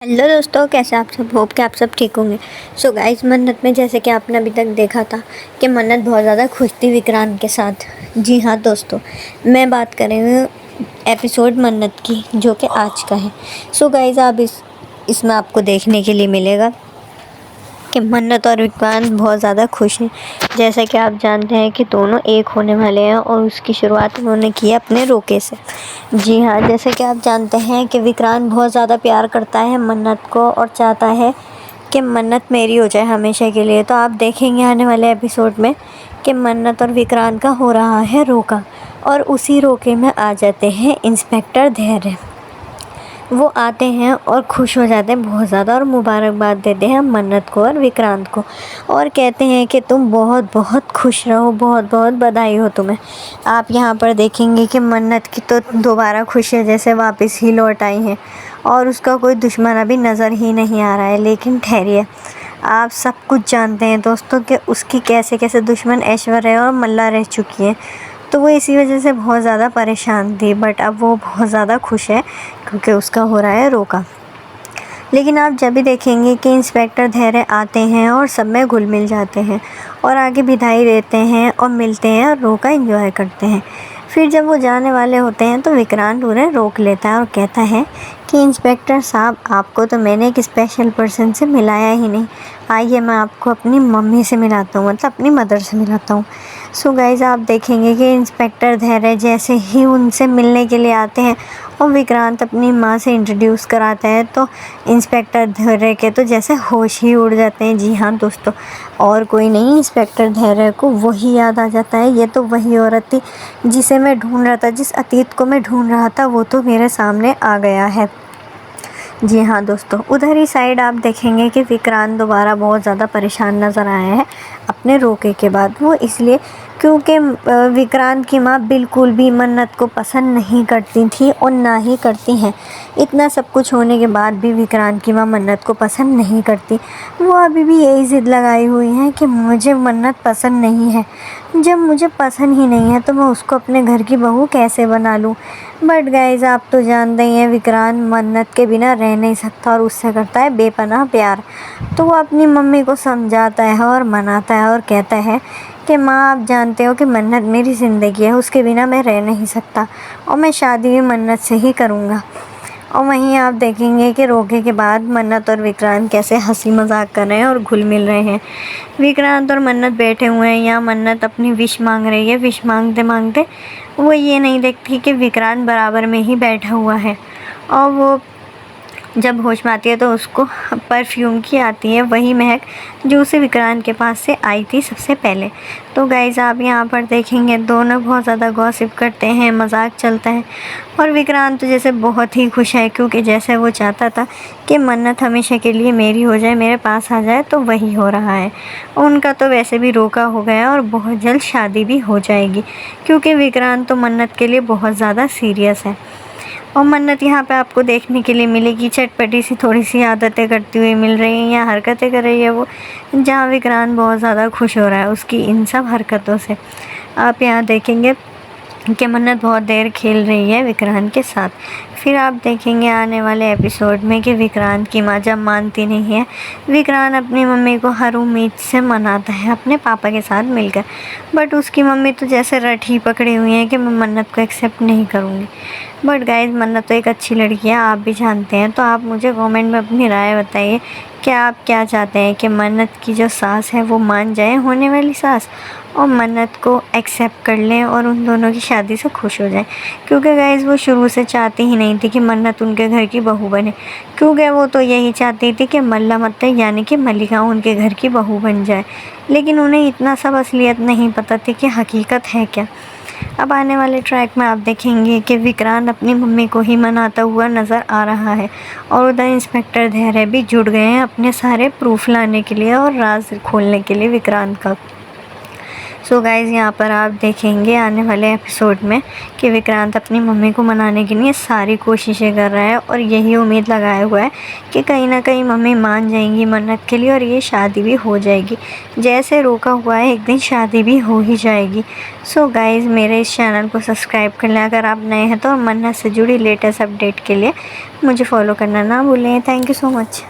Hello दोस्तों, कैसे आप सब। होप कि आप सब ठीक होंगे। सो गाइस, मन्नत में जैसे कि आपने अभी तक देखा था कि मन्नत बहुत ज़्यादा खुश थी विक्रांत के साथ। जी हाँ दोस्तों, मैं बात कर रही हूँ एपिसोड मन्नत की, जो कि आज का है। सो गाइस, आप इसमें आपको देखने के लिए मिलेगा कि मन्नत और विक्रांत बहुत ज़्यादा खुश हैं। जैसा कि आप जानते हैं कि दोनों एक होने वाले हैं और उसकी शुरुआत उन्होंने की है अपने रोके से। जी हाँ, जैसे कि आप जानते हैं कि विक्रांत बहुत ज़्यादा प्यार करता है मन्नत को और चाहता है कि मन्नत मेरी हो जाए हमेशा के लिए। तो आप देखेंगे आने वाले एपिसोड में कि मन्नत और विक्रांत का हो रहा है रोका, और उसी रोके में आ जाते हैं इंस्पेक्टर धैर्य। वो आते हैं और खुश हो जाते हैं बहुत ज़्यादा और मुबारकबाद देते हैं मन्नत को और विक्रांत को, और कहते हैं कि तुम बहुत बहुत खुश रहो, बहुत बहुत बधाई हो तुम्हें। आप यहाँ पर देखेंगे कि मन्नत की तो दोबारा खुशी जैसे वापस ही लौट आई है और उसका कोई दुश्मन अभी नज़र ही नहीं आ रहा है। लेकिन ठहरिए, आप सब कुछ जानते हैं दोस्तों कि उसकी कैसे कैसे दुश्मन ऐश्वर्या और मल्ला रह चुकी है। तो वो इसी वजह से बहुत ज़्यादा परेशान थी, बट अब वो बहुत ज़्यादा खुश है क्योंकि उसका हो रहा है रोका। लेकिन आप जब भी देखेंगे कि इंस्पेक्टर धैर्य आते हैं और सब में घुल मिल जाते हैं और आगे बधाई देते हैं और मिलते हैं और रोका एंजॉय करते हैं। फिर जब वो जाने वाले होते हैं तो विक्रांत उन्हें रोक लेता है और कहता है कि इंस्पेक्टर साहब, आपको तो मैंने एक स्पेशल पर्सन से मिलाया ही नहीं। आइए मैं आपको अपनी मम्मी से मिलाता हूँ, मतलब अपनी मदर से मिलाता हूँ। सो गाइज, आप देखेंगे कि इंस्पेक्टर धैर्य जैसे ही उनसे मिलने के लिए आते हैं और विक्रांत अपनी माँ से इंट्रोड्यूस कराता है तो इंस्पेक्टर धैर्य के तो जैसे होश ही उड़ जाते हैं। जी हाँ दोस्तों, और कोई नहीं, इंस्पेक्टर धैर्य को वही याद आ जाता है। ये तो वही औरत थी जिसे मैं ढूंढ रहा था, जिस अतीत को मैं ढूंढ रहा था, वो तो मेरे सामने आ गया है। जी हाँ दोस्तों, उधर ही साइड आप देखेंगे कि विक्रांत दोबारा बहुत ज़्यादा परेशान नज़र आया है अपने रोके के बाद। वो इसलिए क्योंकि विक्रांत की माँ बिल्कुल भी मन्नत को पसंद नहीं करती थी और ना ही करती हैं। इतना सब कुछ होने के बाद भी विक्रांत की माँ मन्नत को पसंद नहीं करती। वो अभी भी यही ज़िद लगाई हुई है कि मुझे मन्नत पसंद नहीं है। जब मुझे पसंद ही नहीं है तो मैं उसको अपने घर की बहू कैसे बना लूँ। बट गाइज, आप तो जानते ही हैं विक्रांत मन्नत के बिना रह नहीं सकता और उससे करता है बेपनाह प्यार। तो वो अपनी मम्मी को समझाता है और मनाता है और कहता है कि माँ, आप जानते हो कि मन्नत मेरी ज़िंदगी है, उसके बिना मैं रह नहीं सकता और मैं शादी भी मन्नत से ही करूँगा। और वहीं आप देखेंगे कि रोके के बाद मन्नत और विक्रांत कैसे हंसी मजाक कर रहे हैं और घुल मिल रहे हैं। विक्रांत और मन्नत बैठे हुए हैं, यहाँ मन्नत अपनी विश मांग रही है। विश मांगते मांगते वो ये नहीं देखती कि विक्रांत बराबर में ही बैठा हुआ है, और वो जब होश में आती है तो उसको परफ्यूम की आती है वही महक जो उसे विक्रांत के पास से आई थी सबसे पहले। तो गाइज, आप यहाँ पर देखेंगे दोनों बहुत ज़्यादा गॉसिप करते हैं, मजाक चलता है, और विक्रांत तो जैसे बहुत ही खुश है क्योंकि जैसे वो चाहता था कि मन्नत हमेशा के लिए मेरी हो जाए, मेरे पास आ जाए, तो वही हो रहा है। उनका तो वैसे भी रोका हो गया और बहुत जल्द शादी भी हो जाएगी क्योंकि विक्रांत तो मन्नत के लिए बहुत ज़्यादा सीरियस है। और मन्नत यहाँ पे आपको देखने के लिए मिलेगी चटपटी सी थोड़ी सी आदतें करती हुई मिल रही हैं या हरकतें कर रही है वो, जहाँ विक्रांत बहुत ज़्यादा खुश हो रहा है उसकी इन सब हरकतों से। आप यहाँ देखेंगे कि मन्नत बहुत देर खेल रही है विक्रांत के साथ। फिर आप देखेंगे आने वाले एपिसोड में कि विक्रांत की माँ जब मानती नहीं है, विक्रांत अपनी मम्मी को हर उम्मीद से मनाता है अपने पापा के साथ मिलकर, बट उसकी मम्मी तो जैसे रट ही पकड़ी हुई है कि मैं मन्नत को एक्सेप्ट नहीं करूँगी। बट गाइज, मन्नत तो एक अच्छी लड़की है, आप भी जानते हैं। तो आप मुझे कमेंट में अपनी राय बताइए कि आप क्या चाहते हैं कि मन्नत की जो सास है वो मान जाए, होने वाली सास, और मन्नत को एक्सेप्ट कर लें और उन दोनों की शादी से खुश हो जाए। क्योंकि गाइज, वो शुरू से चाहती ही नहीं थी कि मन्नत उनके घर की बहू बने, क्योंकि वो तो यही चाहती थी कि मल्ला मतलब यानी कि मल्लिका उनके घर की बहू बन जाए। लेकिन उन्हें इतना सब असलियत नहीं पता थी कि हकीकत है क्या। अब आने वाले ट्रैक में आप देखेंगे कि विक्रांत अपनी मम्मी को ही मनाता हुआ नज़र आ रहा है और उधर इंस्पेक्टर धैर्य भी जुट गए हैं अपने सारे प्रूफ लाने के लिए और राज खोलने के लिए विक्रांत का। सो गाइज़ यहाँ पर आप देखेंगे आने वाले एपिसोड में कि विक्रांत अपनी मम्मी को मनाने के लिए सारी कोशिशें कर रहा है और यही उम्मीद लगाया हुआ है कि कहीं ना कहीं मम्मी मान जाएंगी मन्नत के लिए और ये शादी भी हो जाएगी। जैसे रोका हुआ है एक दिन शादी भी हो ही जाएगी। सो गाइज़ मेरे इस चैनल को सब्सक्राइब कर लें अगर आप नए हैं तो, और मन्नत से जुड़ी लेटेस्ट अपडेट के लिए मुझे फॉलो करना ना भूलें। Thank you so much.